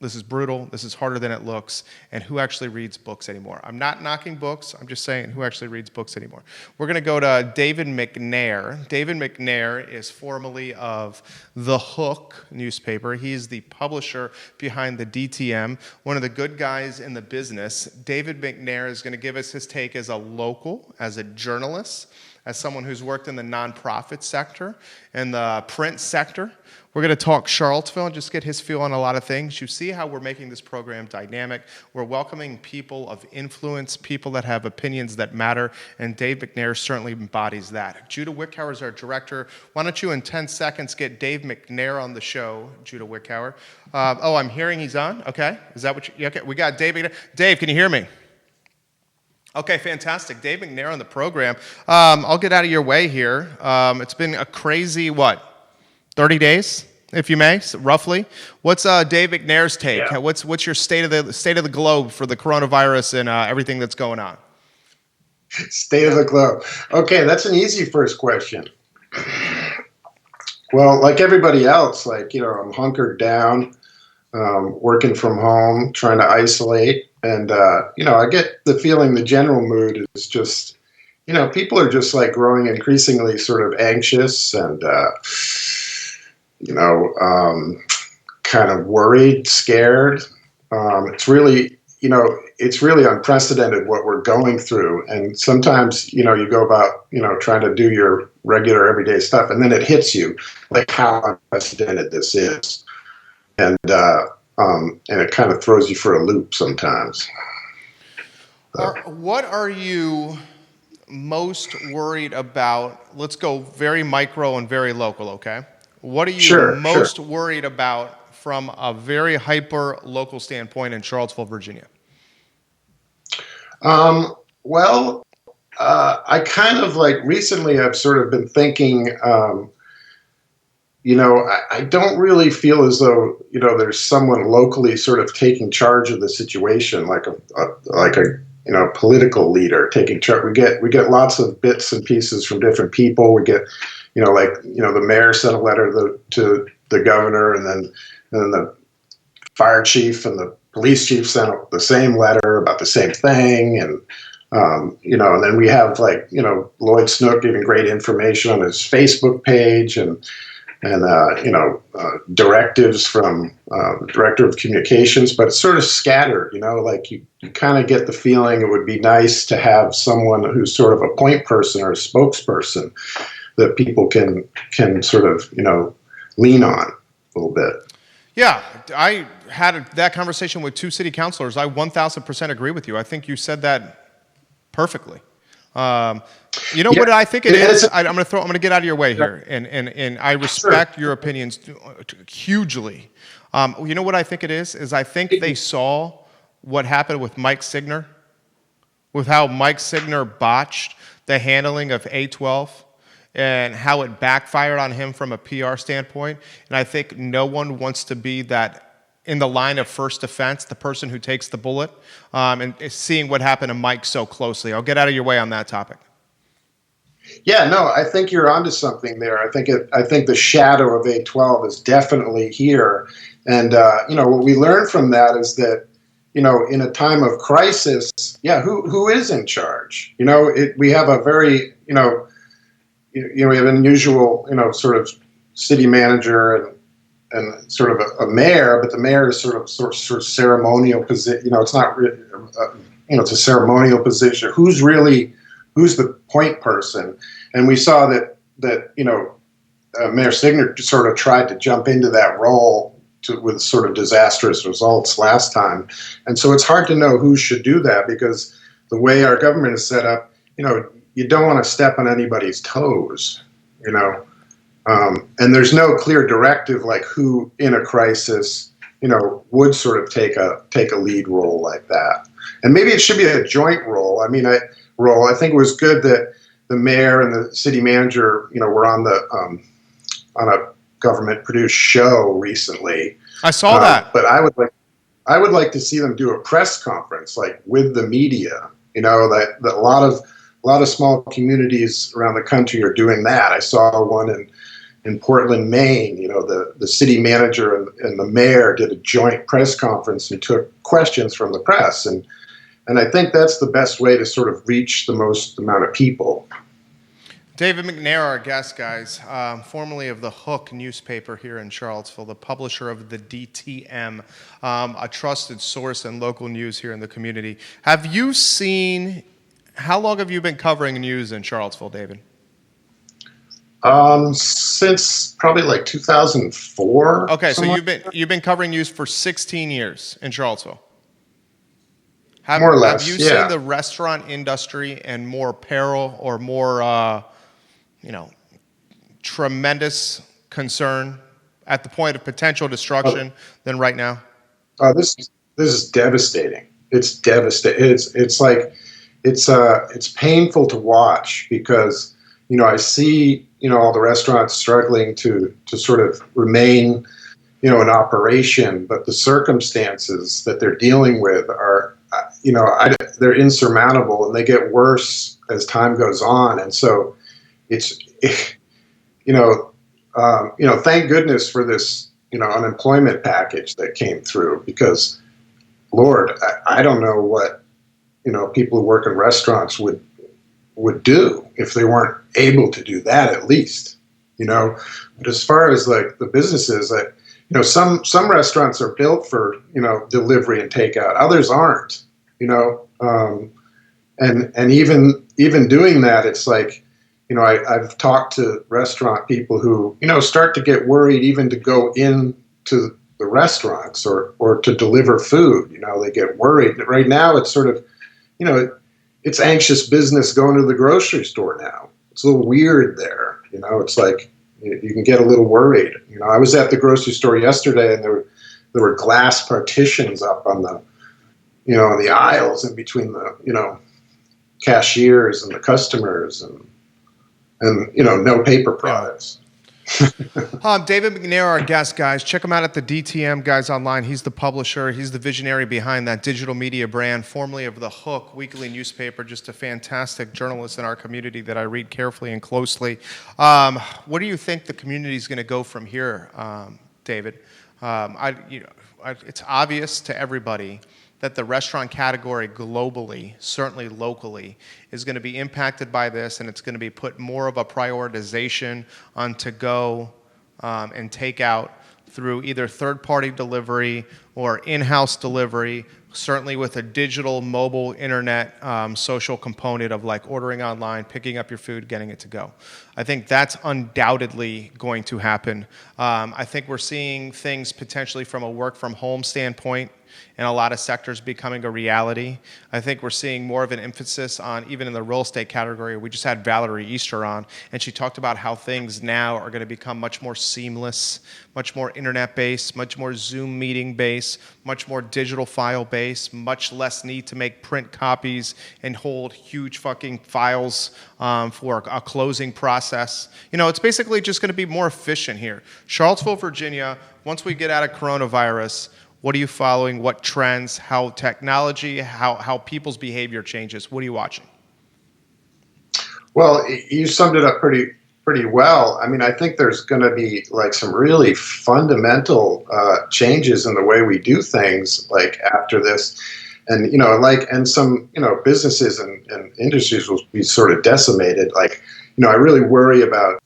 [SPEAKER 1] this is brutal, this is harder than it looks, and who actually reads books anymore? I'm not knocking books, I'm just saying who actually reads books anymore. We're gonna go to David McNair. David McNair is formerly of The Hook newspaper. He's the publisher behind the DTM, one of the good guys in the business. David McNair is gonna give us his take as a local, as a journalist, as someone who's worked in the nonprofit sector and the print sector. We're going to talk Charlottesville and just get his feel on a lot of things. You see how we're making this program dynamic. We're welcoming people of influence, people that have opinions that matter, and Dave McNair certainly embodies that. Judah Wickhauer is our director. Why don't you, in 10 seconds, get Dave McNair on the show, Judah Wickhauer. I'm hearing he's on. Okay. Is that what you... Okay, we got Dave McNair. Dave, can you hear me? Okay, fantastic. Dave McNair on the program. I'll get out of your way here. It's been a crazy, 30 days, if you may, roughly. What's Dave McNair's take?
[SPEAKER 4] Yeah.
[SPEAKER 1] What's your state of the globe for the coronavirus and everything that's going on?
[SPEAKER 4] State of the globe. Okay, that's an easy first question. Well, like everybody else, I'm hunkered down, working from home, trying to isolate. And, I get the feeling the general mood is just, people are just growing increasingly sort of anxious and, kind of worried, scared. It's really unprecedented what we're going through. And sometimes, you go about, trying to do your regular everyday stuff, and then it hits you like how unprecedented this is. And it kind of throws you for a loop sometimes.
[SPEAKER 1] What are you most worried about? Let's go very micro and very local, okay? What are you most worried about from a very hyper local standpoint in Charlottesville, Virginia?
[SPEAKER 4] I kind of recently I've sort of been thinking, I don't really feel as though, there's someone locally sort of taking charge of the situation, like a political leader taking charge. We get lots of bits and pieces from different people. We get, the mayor sent a letter to the governor, and then the fire chief and the police chief sent the same letter about the same thing. And, and then we have Lloyd Snook giving great information on his Facebook page and directives from the director of communications, but it's sort of scattered, you kind of get the feeling it would be nice to have someone who's sort of a point person or a spokesperson that people can sort of, lean on a little bit.
[SPEAKER 1] Yeah, I had that conversation with 2 city councilors. I 1,000% agree with you. I think you said that perfectly. What I think it is? I'm going to get out of your way here, and I respect your opinions hugely. You know what I think it is? I think they saw what happened with Mike Signer, with how Mike Signer botched the handling of A12, and how it backfired on him from a PR standpoint. And I think no one wants to be that in the line of first defense, the person who takes the bullet, and seeing what happened to Mike so closely. I'll get out of your way on that topic.
[SPEAKER 4] Yeah, no, I think you're onto something there. I think the shadow of 8/12 is definitely here, and what we learned from that is that, in a time of crisis, who is in charge? We have a very, we have an unusual, sort of city manager and sort of a mayor, but the mayor is sort of ceremonial position. It's not, it's a ceremonial position. Who's the point person? And we saw that Mayor Signer sort of tried to jump into that role with sort of disastrous results last time. And so it's hard to know who should do that, because the way our government is set up, you don't want to step on anybody's toes, and there's no clear directive like who in a crisis, would sort of take a lead role like that. And maybe it should be a joint role. I think it was good that the mayor and the city manager, were on a government-produced show recently.
[SPEAKER 1] I saw that.
[SPEAKER 4] But I would like to see them do a press conference, like with the media. That a lot of small communities around the country are doing that. I saw one in Portland, Maine. The city manager and the mayor did a joint press conference and took questions from the press. And I think that's the best way to sort of reach the most amount of people.
[SPEAKER 1] David McNair, our guest, guys, formerly of the Hook newspaper here in Charlottesville, the publisher of the DTM, a trusted source in local news here in the community. How long have you been covering news in Charlottesville, David?
[SPEAKER 4] Since probably like 2004.
[SPEAKER 1] Okay, so you've been covering news for 16 years in Charlottesville.
[SPEAKER 4] More or less,
[SPEAKER 1] have you
[SPEAKER 4] yeah.
[SPEAKER 1] seen the restaurant industry and more peril or more, tremendous concern at the point of potential destruction than right now?
[SPEAKER 4] This is devastating. It's devastating. It's painful to watch, because I see all the restaurants struggling to sort of remain in operation, but the circumstances that they're dealing with are they're insurmountable, and they get worse as time goes on. And so thank goodness for this unemployment package that came through, because Lord, I don't know what people who work in restaurants would do if they weren't able to do that, at least. But as far as like the businesses, some restaurants are built for delivery and takeout, others aren't. And even doing that, it's like, I've talked to restaurant people who, start to get worried even to go into the restaurants or to deliver food. They get worried. Right now, it's sort of, it's anxious business going to the grocery store now. It's a little weird there. It's like you can get a little worried. I was at the grocery store yesterday, and there were glass partitions up on the, on the aisles in between the, cashiers and the customers, and no paper products.
[SPEAKER 1] David McNair, our guest, guys. Check him out at the DTM, guys, online. He's the publisher. He's the visionary behind that digital media brand, formerly of the Hook weekly newspaper. Just a fantastic journalist in our community that I read carefully and closely. What do you think the community is going to go from here, David? It's obvious to everybody that the restaurant category globally, certainly locally, is going to be impacted by this, and it's going to be put more of a prioritization on to-go and takeout through either third-party delivery or in-house delivery, certainly with a digital, mobile, internet, social component of like ordering online, picking up your food, getting it to go. I think that's undoubtedly going to happen. I think we're seeing things potentially from a work-from-home standpoint in a lot of sectors becoming a reality. I think we're seeing more of an emphasis on, even in the real estate category. We just had Valerie Easter on, and she talked about how things now are going to become much more seamless, much more internet-based, much more Zoom meeting-based, much more digital file-based, much less need to make print copies and hold huge fucking files for a closing process. You know, it's basically just going to be more efficient here. Charlottesville, Virginia, once we get out of coronavirus, what are you following? What trends? How technology, how people's behavior changes? What are you watching?
[SPEAKER 4] Well, you summed it up pretty well. I mean, I think there's going to be like some really fundamental changes in the way we do things like after this. And, you know, like, and some, you know, businesses and industries will be sort of decimated. Like, you know, I really worry about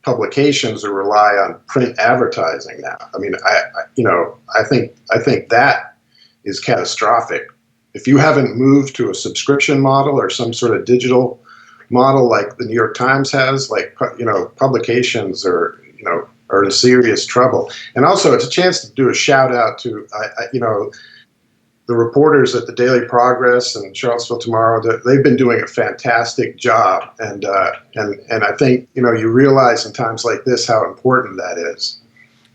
[SPEAKER 4] publications that rely on print advertising now. I mean, I think that is catastrophic. If you haven't moved to a subscription model or some sort of digital model like the New York Times has, like, you know, publications are in serious trouble. And also, it's a chance to do a shout out to, you know, the reporters at the Daily Progress and Charlottesville Tomorrow. They've been doing a fantastic job, and I think, you know, you realize in times like this how important that is.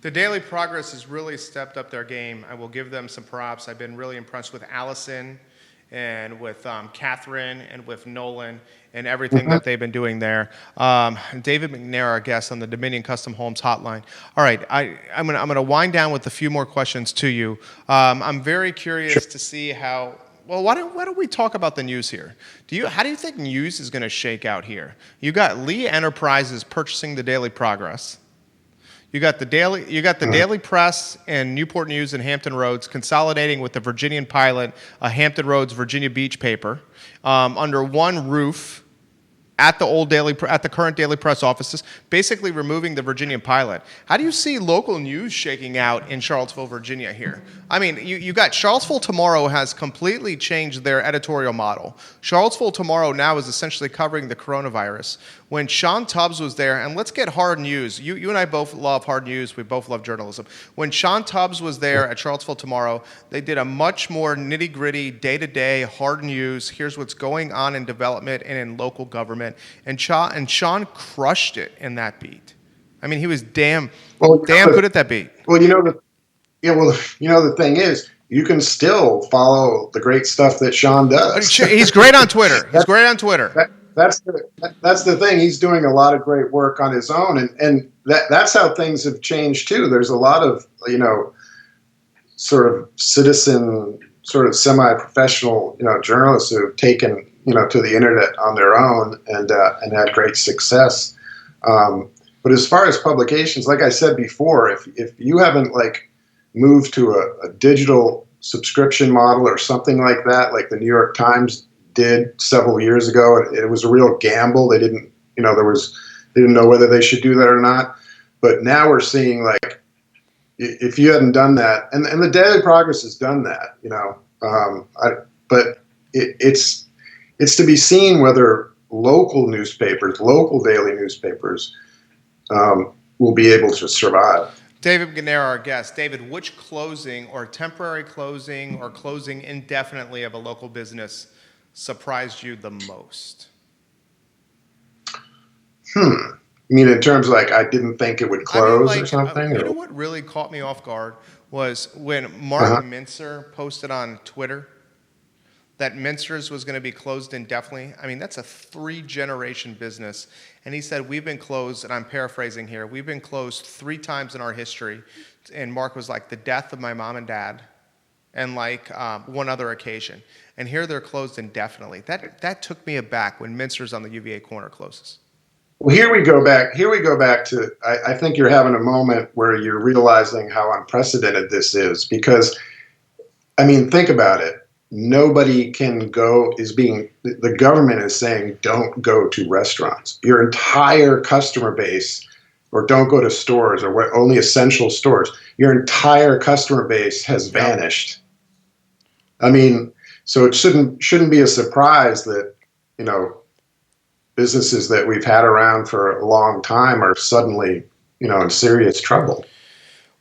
[SPEAKER 1] The Daily Progress has really stepped up their game. I will give them some props. I've been really impressed with Allison and with Catherine and with Nolan and everything that they've been doing there. David McNair, our guest on the Dominion Custom Homes Hotline. All right, I'm gonna wind down with a few more questions to you. I'm very curious to see how. Well, why don't we talk about the news here? How do you think news is going to shake out here? You got Lee Enterprises purchasing the Daily Progress. You got the Daily Press and Newport News and Hampton Roads consolidating with the Virginian Pilot, a Hampton Roads, Virginia Beach paper, under one roof at the current Daily Press offices, basically removing the Virginian Pilot. How do you see local news shaking out in Charlottesville, Virginia here? I mean, you got Charlottesville Tomorrow has completely changed their editorial model. Charlottesville Tomorrow now is essentially covering the coronavirus. When Sean Tubbs was there, and let's get hard news. You and I both love hard news. We both love journalism. When Sean Tubbs was there at Charlottesville Tomorrow, they did a much more nitty-gritty, day-to-day hard news. Here's what's going on in development and in local government. And Sean crushed it in that beat. I mean, he was damn good at that beat.
[SPEAKER 4] Well, the thing is, you can still follow the great stuff that Sean does.
[SPEAKER 1] He's great on Twitter.
[SPEAKER 4] That's the thing. He's doing a lot of great work on his own, and that's how things have changed too. There's a lot of, you know, sort of citizen, sort of semi-professional, you know, journalists who have taken, you know, to the internet on their own and had great success. But as far as publications, like I said before, if you haven't like moved to a digital subscription model or something like that, like the New York Times did several years ago, it was a real gamble. They didn't know whether they should do that or not. But now we're seeing, like, if you hadn't done that, and the Daily Progress has done that, you know, but it's to be seen whether local daily newspapers will be able to survive.
[SPEAKER 1] David McNair, our guest. David, which closing or temporary closing or closing indefinitely of a local business surprised you the most?
[SPEAKER 4] You mean in terms of, like, I didn't think it would close or something?
[SPEAKER 1] You know what really caught me off guard was when Mark Mincer posted on Twitter that Mincer's was going to be closed indefinitely. I mean, that's a 3-generation business. And he said, we've been closed, and I'm paraphrasing here, we've been closed 3 times in our history. And Mark was like, the death of my mom and dad, and like one other occasion. And here they're closed indefinitely. That took me aback when Mincer's on the UVA corner closes.
[SPEAKER 4] Well, here we go back to, I think you're having a moment where you're realizing how unprecedented this is, because, I mean, think about it. Nobody can go, the government is saying, don't go to restaurants. Your entire customer base, or don't go to stores, or only essential stores. Your entire customer base has vanished. I mean, so it shouldn't be a surprise that, you know, businesses that we've had around for a long time are suddenly, you know, in serious trouble.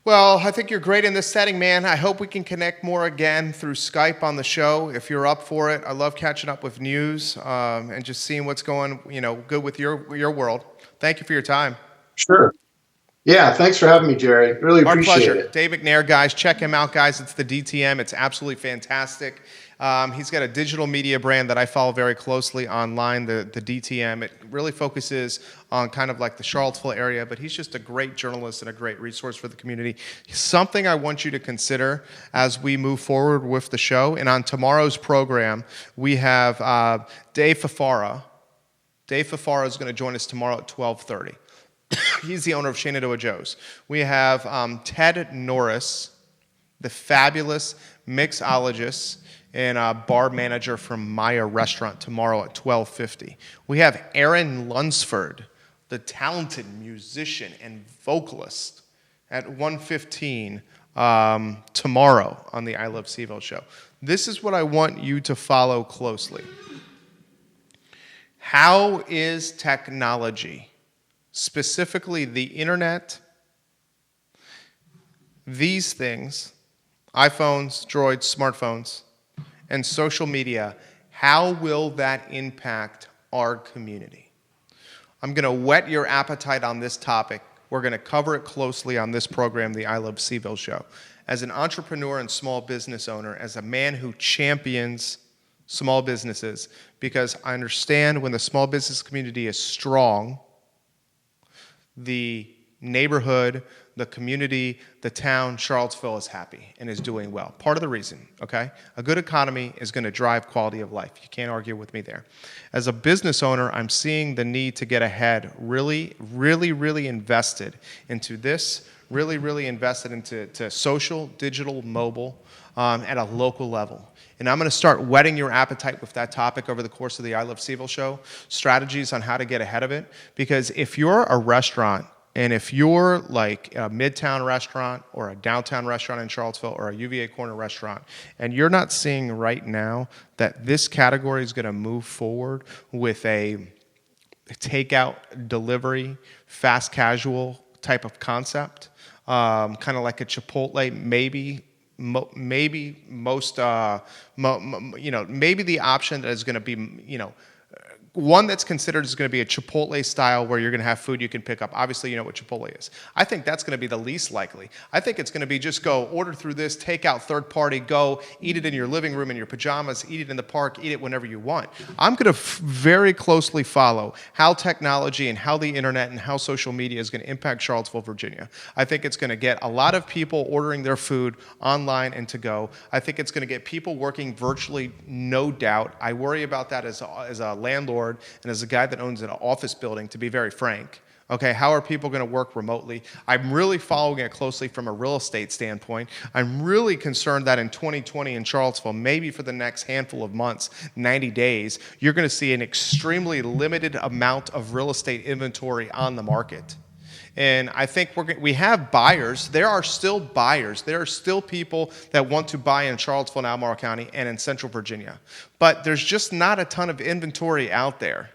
[SPEAKER 1] Well, I think you're great in this setting, man. I hope we can connect more again through Skype on the show if you're up for it. I love catching up with news and just seeing what's going, good with your world. Thank you for your time.
[SPEAKER 4] Sure. Yeah, thanks for having me, Jerry. Really
[SPEAKER 1] Our
[SPEAKER 4] appreciate
[SPEAKER 1] pleasure.
[SPEAKER 4] it.
[SPEAKER 1] Dave McNair, guys, check him out, guys. It's the DTM. It's absolutely fantastic. He's got a digital media brand that I follow very closely online, the DTM. It really focuses on kind of like the Charlottesville area, but he's just a great journalist and a great resource for the community. Something I want you to consider as we move forward with the show. And on tomorrow's program, we have Dave Fafara. Dave Fafara is going to join us tomorrow at 12:30. He's the owner of Shenandoah Joe's. We have Ted Norris, the fabulous mixologist and bar manager from Maya Restaurant tomorrow at 12:50. We have Aaron Lunsford, the talented musician and vocalist, at 1:15 tomorrow on the I Love CVille show. This is what I want you to follow closely. How is technology, specifically the internet, these things, iPhones, Droids, smartphones, and social media, how will that impact our community? I'm going to whet your appetite on this topic. We're going to cover it closely on this program, the I Love CVille show. As an entrepreneur and small business owner, as a man who champions small businesses, because I understand when the small business community is strong, the neighborhood, the community, the town, Charlottesville is happy and is doing well. Part of the reason, okay? A good economy is going to drive quality of life. You can't argue with me there. As a business owner, I'm seeing the need to get ahead, really invested into this, really invested into social, digital, mobile, at a local level. And I'm going to start whetting your appetite with that topic over the course of the I Love CVille show, strategies on how to get ahead of it. Because if you're a restaurant, and if you're like a Midtown restaurant or a downtown restaurant in Charlottesville or a UVA Corner restaurant, and you're not seeing right now that this category is going to move forward with a takeout, delivery, fast casual type of concept, kind of like a Chipotle, maybe the option that is going to be, one that's considered is going to be a Chipotle style where you're going to have food you can pick up. Obviously, you know what Chipotle is. I think that's going to be the least likely. I think it's going to be just go order through this, take out third party, go eat it in your living room in your pajamas, eat it in the park, eat it whenever you want. I'm going to very closely follow how technology and how the internet and how social media is going to impact Charlottesville, Virginia. I think it's going to get a lot of people ordering their food online and to go. I think it's going to get people working virtually, no doubt. I worry about that as a landlord and as a guy that owns an office building, to be very frank. Okay, how are people going to work remotely? I'm really following it closely from a real estate standpoint. I'm really concerned that in 2020 in Charlottesville, maybe for the next handful of months, 90 days, you're going to see an extremely limited amount of real estate inventory on the market. And I think we have buyers. There are still buyers. There are still people that want to buy in Charlottesville and Albemarle County and in Central Virginia. But there's just not a ton of inventory out there.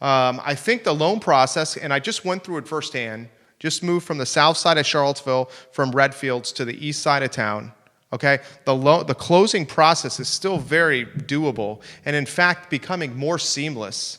[SPEAKER 1] I think the loan process, and I just went through it firsthand, just moved from the south side of Charlottesville from Redfields to the east side of town. Okay, the closing process is still very doable and in fact becoming more seamless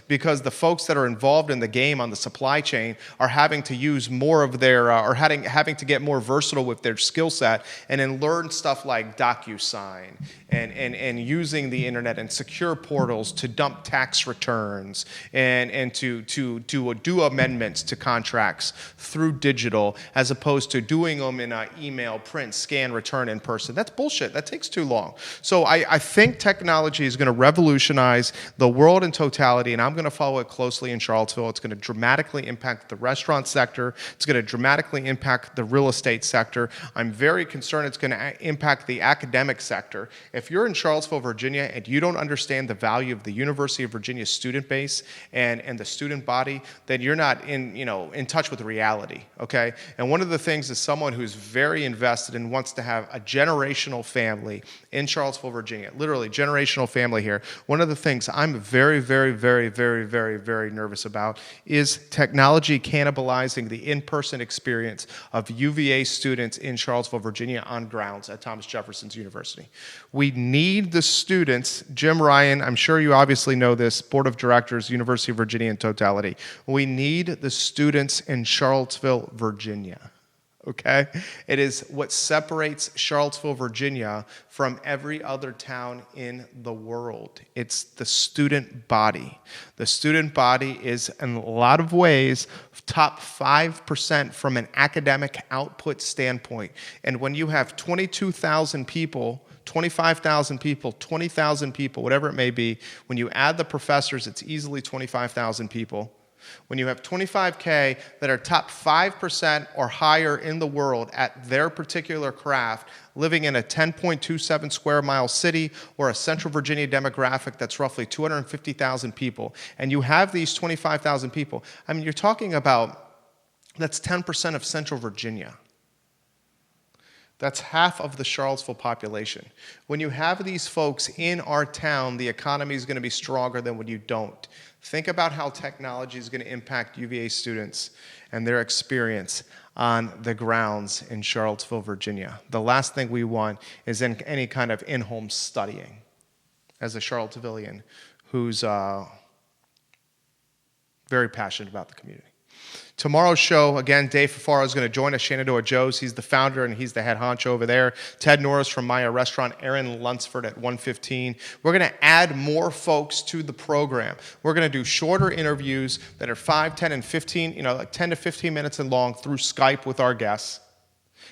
[SPEAKER 1] because the folks that are involved in the game on the supply chain are having to use more of their, or having to get more versatile with their skill set and then learn stuff like DocuSign and using the internet and secure portals to dump tax returns and to do amendments to contracts through digital as opposed to doing them in email, print, scan, return in person. That's bullshit. That takes too long. So I think technology is going to revolutionize the world in totality, and I'm going to follow it closely in Charlottesville. It's going to dramatically impact the restaurant sector. It's going to dramatically impact the real estate sector. I'm very concerned it's going to impact the academic sector. If you're in Charlottesville, Virginia, and you don't understand the value of the University of Virginia student base and the student body, then you're not in touch with reality, okay? And one of the things is someone who's very invested and wants to have a generational family in Charlottesville, Virginia, literally generational family here. One of the things I'm I'm very, very, very, very, very, very nervous about is technology cannibalizing the in-person experience of UVA students in Charlottesville, Virginia on grounds at Thomas Jefferson University. We need the students, Jim Ryan, I'm sure you obviously know this, Board of Directors, University of Virginia in totality. We need the students in Charlottesville, Virginia. Okay? It is what separates Charlottesville, Virginia from every other town in the world. It's the student body. The student body is, in a lot of ways, top 5% from an academic output standpoint. And when you have 22,000 people, 25,000 people, 20,000 people, whatever it may be, when you add the professors, it's easily 25,000 people. When you have 25K that are top 5% or higher in the world at their particular craft, living in a 10.27 square mile city or a Central Virginia demographic that's roughly 250,000 people, and you have these 25,000 people, I mean, you're talking about, that's 10% of Central Virginia. That's half of the Charlottesville population. When you have these folks in our town, the economy is going to be stronger than when you don't. Think about how technology is going to impact UVA students and their experience on the grounds in Charlottesville, Virginia. The last thing we want is any kind of in-home studying as a Charlottevillian who's very passionate about the community. Tomorrow's show, again, Dave Fafaro is going to join us, Shenandoah Joe's. He's the founder and he's the head honcho over there. Ted Norris from Maya Restaurant, Aaron Lunsford at 1:15. We're going to add more folks to the program. We're going to do shorter interviews that are 5, 10, and 15, like 10 to 15 minutes and long through Skype with our guests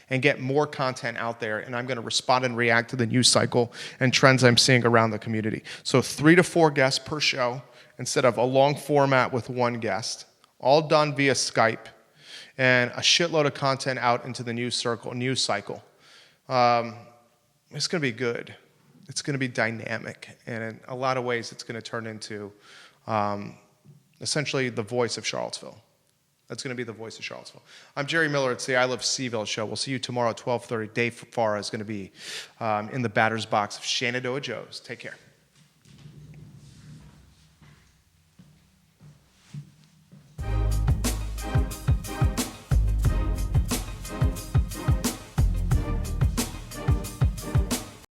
[SPEAKER 1] and get more content out there. And I'm going to respond and react to the news cycle and trends I'm seeing around the community. So 3 to 4 guests per show instead of a long format with one guest. All done via Skype, and a shitload of content out into the news cycle. It's going to be good. It's going to be dynamic, and in a lot of ways, it's going to turn into essentially the voice of Charlottesville. That's going to be the voice of Charlottesville. I'm Jerry Miller. It's the I Love Seville show. We'll see you tomorrow at 12:30. Dave Fafaro is going to be in the batter's box of Shenandoah Joe's. Take care.